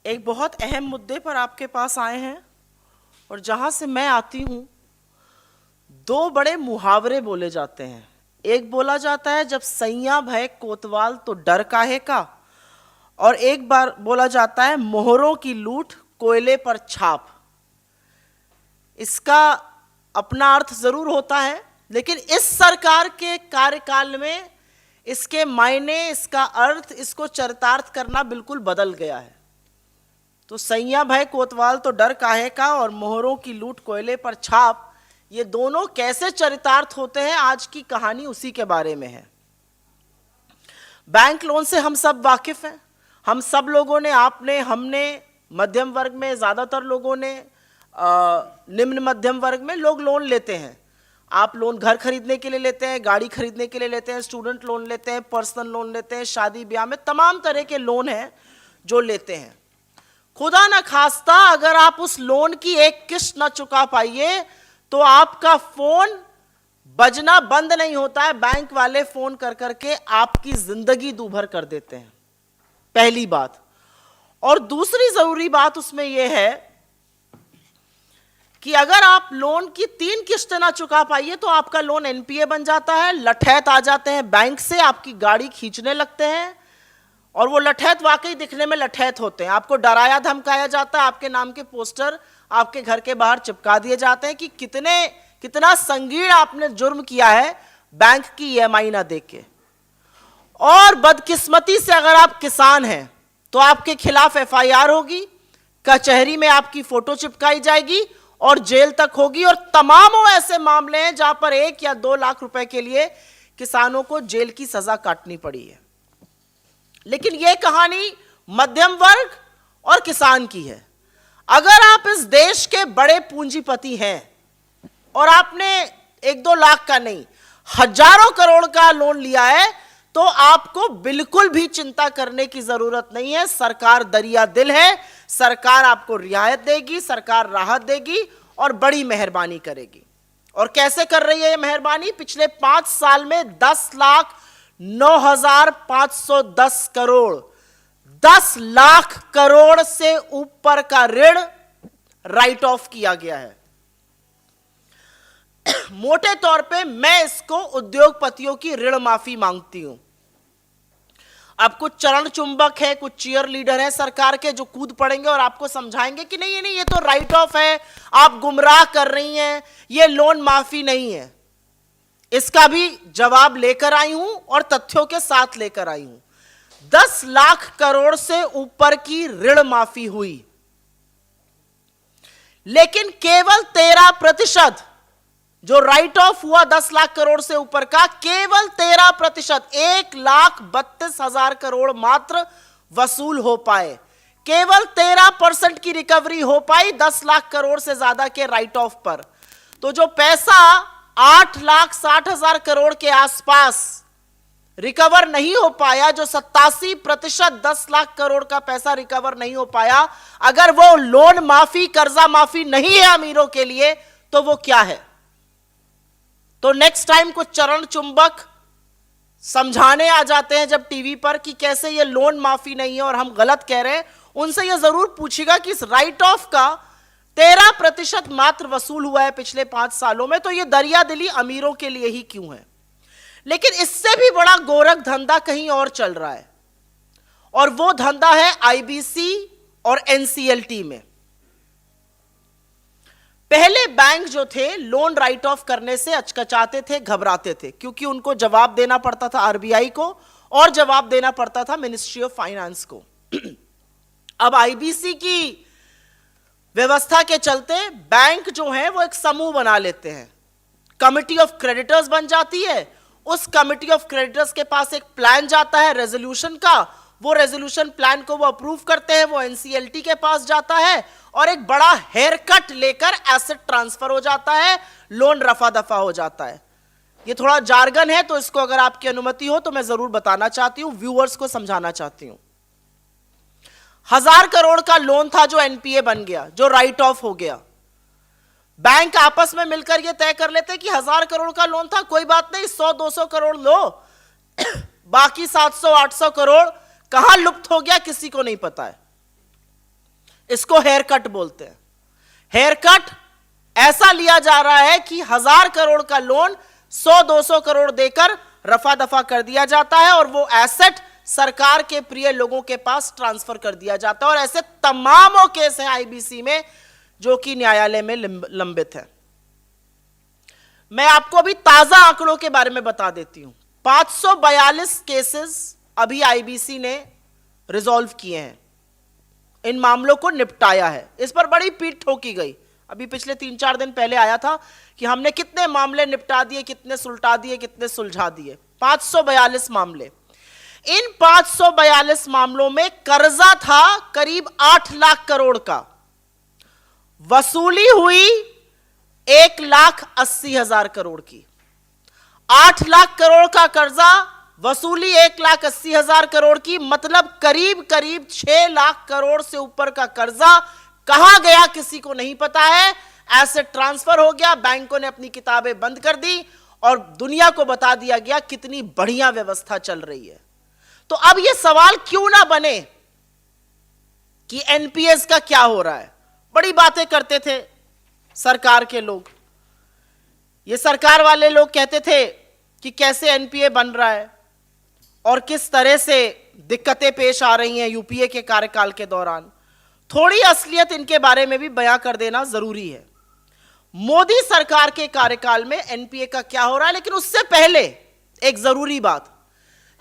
एक बहुत अहम मुद्दे पर आपके पास आए हैं और जहां से मैं आती हूं, दो बड़े मुहावरे बोले जाते हैं। एक बोला जाता है जब सैया भय कोतवाल तो डर काहे का, और एक बार बोला जाता है मोहरों की लूट कोयले पर छाप। इसका अपना अर्थ जरूर होता है, लेकिन इस सरकार के कार्यकाल में इसके मायने, इसका अर्थ, इसको चरितार्थ करना बिल्कुल बदल गया है। तो सैया भय कोतवाल तो डर काहे का और मोहरों की लूट कोयले पर छाप, ये दोनों कैसे चरितार्थ होते हैं, आज की कहानी उसी के बारे में है। बैंक लोन से हम सब वाकिफ हैं। हम सब लोगों ने, आपने, हमने, मध्यम वर्ग में ज़्यादातर लोगों ने, निम्न मध्यम वर्ग में लोग लोन लेते हैं। आप लोन घर खरीदने के लिए लेते हैं, गाड़ी खरीदने के लिए लेते हैं, स्टूडेंट लोन लेते हैं, पर्सनल लोन लेते हैं, शादी ब्याह में तमाम तरह के लोन हैं जो लेते हैं। खुदा न खास्ता अगर आप उस लोन की एक किस्त न चुका पाइए तो आपका फोन बजना बंद नहीं होता है। बैंक वाले फोन कर करके आपकी जिंदगी दूभर कर देते हैं, पहली बात। और दूसरी जरूरी बात उसमें यह है कि अगर आप लोन की 3 किस्तें ना चुका पाइए तो आपका लोन एनपीए बन जाता है। लठैत आ जाते हैं बैंक से, आपकी गाड़ी खींचने लगते हैं, और वो लठैत वाकई दिखने में लठैत होते हैं। आपको डराया धमकाया जाता है, आपके नाम के पोस्टर आपके घर के बाहर चिपका दिए जाते हैं कि कितना संगीन आपने जुर्म किया है बैंक की ईएमआई ना देख के। और बदकिस्मती से अगर आप किसान हैं तो आपके खिलाफ एफआईआर होगी, कचहरी में आपकी फोटो चिपकाई जाएगी और जेल तक होगी। और तमामों ऐसे मामले हैं जहां पर 1 या 2 लाख रुपए के लिए किसानों को जेल की सजा काटनी पड़ी है। लेकिन यह कहानी मध्यम वर्ग और किसान की है। अगर आप इस देश के बड़े पूंजीपति हैं और आपने 1-2 लाख का नहीं, हजारों करोड़ का लोन लिया है, तो आपको बिल्कुल भी चिंता करने की जरूरत नहीं है। सरकार दरिया दिल है, सरकार आपको रियायत देगी, सरकार राहत देगी और बड़ी मेहरबानी करेगी। और कैसे कर रही है ये मेहरबानी? पिछले 5 साल में 10,09,510 करोड़, 10 लाख करोड़ से ऊपर का ऋण राइट ऑफ किया गया है। मोटे तौर पे मैं इसको उद्योगपतियों की ऋण माफी मांगती हूं। अब कुछ चरण चुंबक है, कुछ चीयर लीडर है सरकार के, जो कूद पड़ेंगे और आपको समझाएंगे कि नहीं ये तो राइट ऑफ है, आप गुमराह कर रही हैं, ये लोन माफी नहीं है। इसका भी जवाब लेकर आई हूं और तथ्यों के साथ लेकर आई हूं। 10 लाख करोड़ से ऊपर की ऋण माफी हुई, लेकिन केवल 13% जो राइट ऑफ हुआ 10 लाख करोड़ से ऊपर का, केवल 13%, 1,32,000 करोड़ मात्र वसूल हो पाए। केवल 13% की रिकवरी हो पाई 10 लाख करोड़ से ज्यादा के राइट ऑफ पर। तो जो पैसा 8,60,000 करोड़ के आसपास रिकवर नहीं हो पाया, जो 87% 10 लाख करोड़ का पैसा रिकवर नहीं हो पाया, अगर वो लोन माफी, कर्जा माफी नहीं है अमीरों के लिए, तो वो क्या है? तो नेक्स्ट टाइम कुछ चरण चुंबक समझाने आ जाते हैं जब टीवी पर कि कैसे ये लोन माफी नहीं है और हम गलत कह रहे हैं, उनसे ये जरूर पूछिएगा कि इस राइट ऑफ का 13% मात्र वसूल हुआ है पिछले 5 सालों में, तो ये दरिया दिली अमीरों के लिए ही क्यों है? लेकिन इससे भी बड़ा गोरख धंधा कहीं और चल रहा है, और वो धंधा है आईबीसी और एनसीएलटी में। पहले बैंक जो थे लोन राइट ऑफ करने से अचकचाते थे, घबराते थे, क्योंकि उनको जवाब देना पड़ता था आरबीआई को और जवाब देना पड़ता था मिनिस्ट्री ऑफ फाइनेंस को। अब आईबीसी की व्यवस्था के चलते बैंक जो है वो एक समूह बना लेते हैं, कमिटी ऑफ क्रेडिटर्स बन जाती है। उस कमिटी ऑफ क्रेडिटर्स के पास एक प्लान जाता है रेजोल्यूशन का, वो रेजोल्यूशन प्लान को वो अप्रूव करते हैं, वो एनसीएलटी के पास जाता है और एक बड़ा हेयर कट लेकर एसेट ट्रांसफर हो जाता है, लोन रफा दफा हो जाता है। ये थोड़ा जार्गन है, तो इसको अगर आपकी अनुमति हो तो मैं जरूर बताना चाहती हूं, व्यूअर्स को समझाना चाहती हूं। 1000 करोड़ का लोन था जो एनपीए बन गया, जो राइट ऑफ हो गया। बैंक आपस में मिलकर ये तय कर लेते कि 1000 करोड़ का लोन था, कोई बात नहीं, 100-200 करोड़ लो, बाकी 700-800 करोड़ कहां लुप्त हो गया किसी को नहीं पता है। इसको हेयर कट बोलते हैं। हेयर कट ऐसा लिया जा रहा है कि 1000 करोड़ का लोन 100-200 करोड़ देकर रफा दफा कर दिया जाता है और वो एसेट सरकार के प्रिय लोगों के पास ट्रांसफर कर दिया जाता है। और ऐसे तमामों केस हैं आईबीसी में जो कि न्यायालय में लंबित है। मैं आपको अभी ताजा आंकड़ों के बारे में बता देती हूं। 542 केसेस अभी आईबीसी ने रिजॉल्व किए हैं, इन मामलों को निपटाया है। इस पर बड़ी पीठ ठोकी गई। अभी पिछले 3-4 दिन पहले आया था कि हमने कितने मामले निपटा दिए, कितने सुलझा दिए, कितने सुलझा दिए। 542 मामले। इन 542 मामलों में कर्जा था करीब 8 लाख करोड़ का, वसूली हुई 1,80,000 करोड़ की। 8 लाख करोड़ का कर्जा, वसूली 1,80,000 करोड़ की, मतलब करीब करीब 6 लाख करोड़ से ऊपर का कर्जा कहां गया किसी को नहीं पता है। एसेट ट्रांसफर हो गया, बैंकों ने अपनी किताबें बंद कर दी और दुनिया को बता दिया गया कितनी बढ़िया व्यवस्था चल रही है। तो अब यह सवाल क्यों ना बने कि एनपीएस का क्या हो रहा है। बड़ी बातें करते थे सरकार के लोग, ये सरकार वाले लोग कहते थे कि कैसे एनपीए बन रहा है और किस तरह से दिक्कतें पेश आ रही हैं यूपीए के कार्यकाल के दौरान। थोड़ी असलियत इनके बारे में भी बयां कर देना जरूरी है। मोदी सरकार के कार्यकाल में एनपीए का क्या हो रहा है। लेकिन उससे पहले एक जरूरी बात,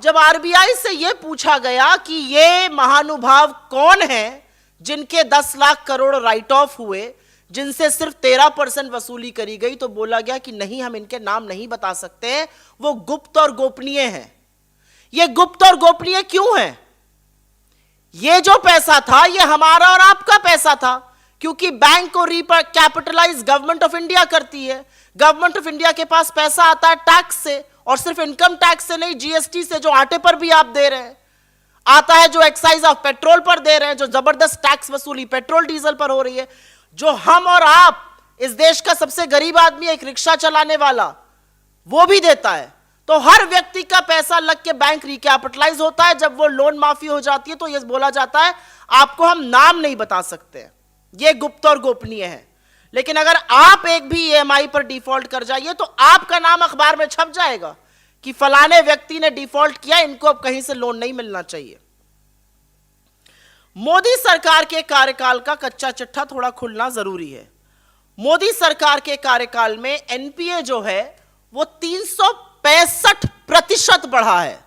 जब आरबीआई से यह पूछा गया कि ये महानुभाव कौन हैं जिनके 10 लाख करोड़ राइट ऑफ हुए, जिनसे सिर्फ 13% वसूली करी गई, तो बोला गया कि नहीं, हम इनके नाम नहीं बता सकते हैं, वो गुप्त और गोपनीय हैं। ये गुप्त और गोपनीय क्यों है? ये जो पैसा था ये हमारा और आपका पैसा था, क्योंकि बैंक को कैपिटलाइज गवर्नमेंट ऑफ इंडिया करती है। गवर्नमेंट ऑफ इंडिया के पास पैसा आता है टैक्स से, और सिर्फ इनकम टैक्स से नहीं, जीएसटी से, जो आटे पर भी आप दे रहे हैं, आता है जो एक्साइज ऑफ पेट्रोल पर दे रहे हैं, जो जबरदस्त टैक्स वसूली पेट्रोल डीजल पर हो रही है, जो हम और आप, इस देश का सबसे गरीब आदमी, एक रिक्शा चलाने वाला, वो भी देता है। तो हर व्यक्ति का पैसा लग के बैंक रिकैपिटलाइज होता है। जब वो लोन माफी हो जाती है तो यह बोला जाता है आपको हम नाम नहीं बता सकते, ये गुप्त और गोपनीय है। लेकिन अगर आप एक भी ईएमआई पर डिफॉल्ट कर जाइए तो आपका नाम अखबार में छप जाएगा कि फलाने व्यक्ति ने डिफॉल्ट किया, इनको अब कहीं से लोन नहीं मिलना चाहिए। मोदी सरकार के कार्यकाल का कच्चा चिट्ठा थोड़ा खुलना जरूरी है। मोदी सरकार के कार्यकाल में एनपीए जो है वो 365% बढ़ा है।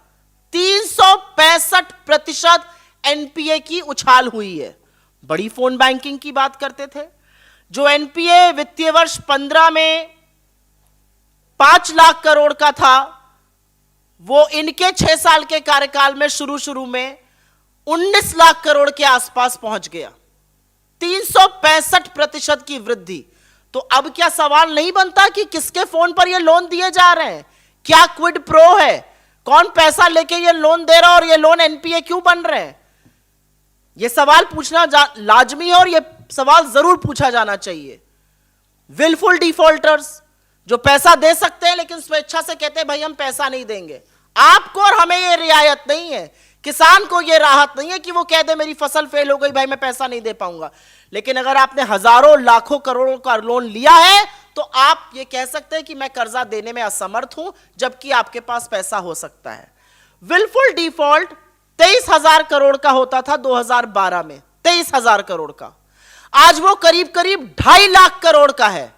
365% एनपीए की उछाल हुई है। बड़ी फोन बैंकिंग की बात करते थे। जो एनपीए वित्तीय वर्ष 15 में 5 लाख करोड़ का था, वो इनके 6 साल के कार्यकाल में शुरू में 19 लाख करोड़ के आसपास पहुंच गया। 365% की वृद्धि। तो अब क्या सवाल नहीं बनता कि किसके फोन पर ये लोन दिए जा रहे हैं? क्या क्विड प्रो है? कौन पैसा लेके ये लोन दे रहा है और ये लोन एनपीए क्यों बन रहे हैं? ये सवाल पूछना लाजमी है और ये सवाल जरूर पूछा जाना चाहिए। विलफुल डिफॉल्टर्स जो पैसा दे सकते हैं लेकिन स्वेच्छा से कहते हैं भाई हम पैसा नहीं देंगे, आपको और हमें ये रियायत नहीं है, किसान को ये राहत नहीं है कि वो कह दे मेरी फसल फेल हो गई भाई मैं पैसा नहीं दे पाऊंगा। लेकिन अगर आपने हजारों लाखों करोड़ों का लोन लिया है तो आप ये कह सकते हैं कि मैं कर्जा देने में असमर्थ हूं, जबकि आपके पास पैसा हो सकता है। विलफुल डिफॉल्ट 23,000 करोड़ का होता था 2012 में, 23,000 करोड़ का। आज वो करीब करीब 2.5 लाख करोड़ का है।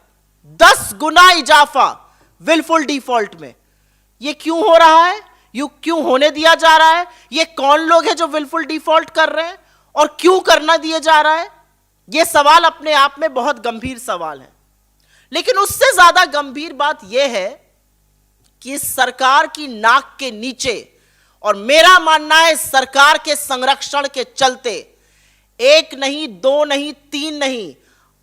10 गुना इजाफा विलफुल डिफॉल्ट में। ये क्यों हो रहा है? यू क्यों होने दिया जा रहा है? ये कौन लोग हैं जो विलफुल डिफॉल्ट कर रहे हैं और क्यों करना दिया जा रहा है? ये सवाल अपने आप में बहुत गंभीर सवाल है। लेकिन उससे ज्यादा गंभीर बात यह है कि इस सरकार की नाक के नीचे, और मेरा मानना है सरकार के संरक्षण के चलते, 1 नहीं 2 नहीं 3 नहीं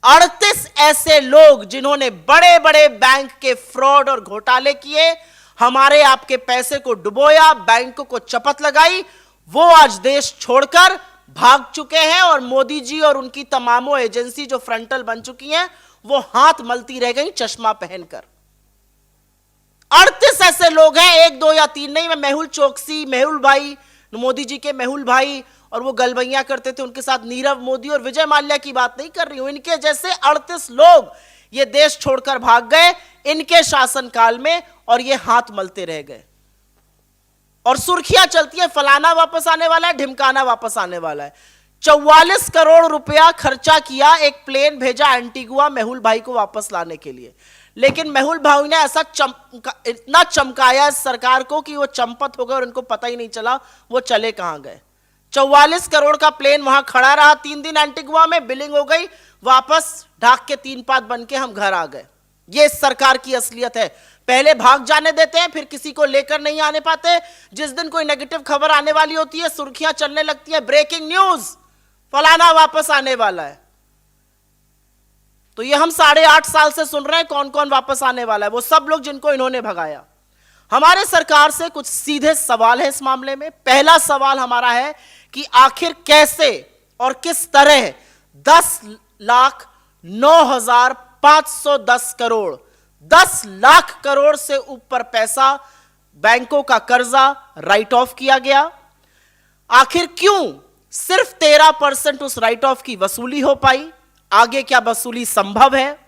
38 ऐसे लोग जिन्होंने बड़े बड़े बैंक के फ्रॉड और घोटाले किए, हमारे आपके पैसे को डुबोया, बैंकों को चपत लगाई, वो आज देश छोड़कर भाग चुके हैं। और मोदी जी और उनकी तमामों एजेंसी जो फ्रंटल बन चुकी हैं वो हाथ मलती रह गई चश्मा पहनकर। 38 ऐसे लोग हैं, 1 2 या 3 नहीं। मैं मेहुल चोकसी, मेहुल भाई, मोदी जी के मेहुल भाई और वो गलबैया करते थे, उनके साथ नीरव मोदी और विजय माल्या की बात नहीं कर रही हूं। इनके जैसे 38 लोग ये देश छोड़कर भाग गए इनके शासनकाल में, और ये हाथ मलते रह गए और सुर्खियां चलती है, फलाना वापस आने वाला है, ढिमकाना वापस आने वाला है। 44 करोड़ रुपया खर्चा किया, एक प्लेन भेजा एंटीगुआ मेहुल भाई को वापस लाने के लिए, लेकिन मेहुल भाई ने ऐसा इतना चमकाया इस सरकार को कि वो चंपत हो गए और उनको पता ही नहीं चला वो चले कहां गए। 44 करोड़ का प्लेन वहां खड़ा रहा 3 दिन एंटीगुआ में, बिलिंग हो गई, वापस ढाक के 3 पात बन के हम घर आ गए। ये इस सरकार की असलियत है, पहले भाग जाने देते हैं, फिर किसी को लेकर नहीं आने पाते। जिस दिन कोई नेगेटिव खबर आने वाली होती है, सुर्खियां चलने लगती है, ब्रेकिंग न्यूज, फलाना वापस आने वाला है। तो ये हम 8.5 साल से सुन रहे हैं कौन कौन वापस आने वाला है, वो सब लोग जिनको इन्होंने भगाया। हमारे सरकार से कुछ सीधे सवाल है इस मामले में। पहला सवाल हमारा है कि आखिर कैसे और किस तरह 10,09,510 करोड़, 10 लाख करोड़ से ऊपर पैसा बैंकों का कर्जा राइट ऑफ किया गया। आखिर क्यों सिर्फ 13% उस राइट ऑफ की वसूली हो पाई, आगे क्या वसूली संभव है?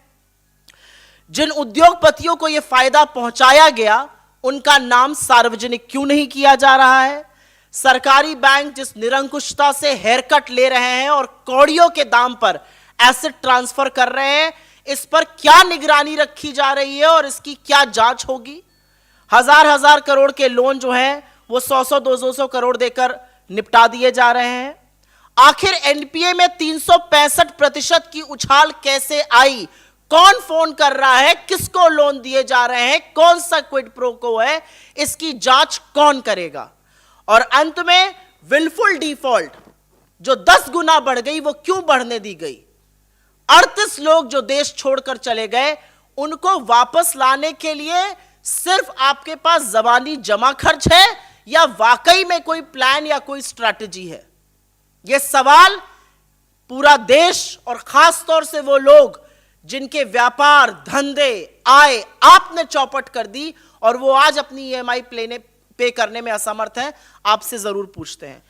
जिन उद्योगपतियों को यह फायदा पहुंचाया गया उनका नाम सार्वजनिक क्यों नहीं किया जा रहा है? सरकारी बैंक जिस निरंकुशता से हेयरकट ले रहे हैं और कौड़ियों के दाम पर एसेट ट्रांसफर कर रहे हैं, इस पर क्या निगरानी रखी जा रही है और इसकी क्या जांच होगी? हजार करोड़ के लोन जो हैं वो 100-200 करोड़ देकर निपटा दिए जा रहे हैं। आखिर एनपीए में 365% की उछाल कैसे आई? कौन फोन कर रहा है, किसको लोन दिए जा रहे हैं, कौन सा क्विड प्रो को है, इसकी जांच कौन करेगा? और अंत में विलफुल डिफॉल्ट जो 10 गुना बढ़ गई, वो क्यों बढ़ने दी गई? 38 लोग जो देश छोड़कर चले गए, उनको वापस लाने के लिए सिर्फ आपके पास जबानी जमा खर्च है या वाकई में कोई प्लान या कोई स्ट्रैटेजी है? यह सवाल पूरा देश और खास तौर से वो लोग जिनके व्यापार, धंधे, आय आपने चौपट कर दी और वो आज अपनी ईएमआई पे करने में असमर्थ हैं, आपसे जरूर पूछते हैं।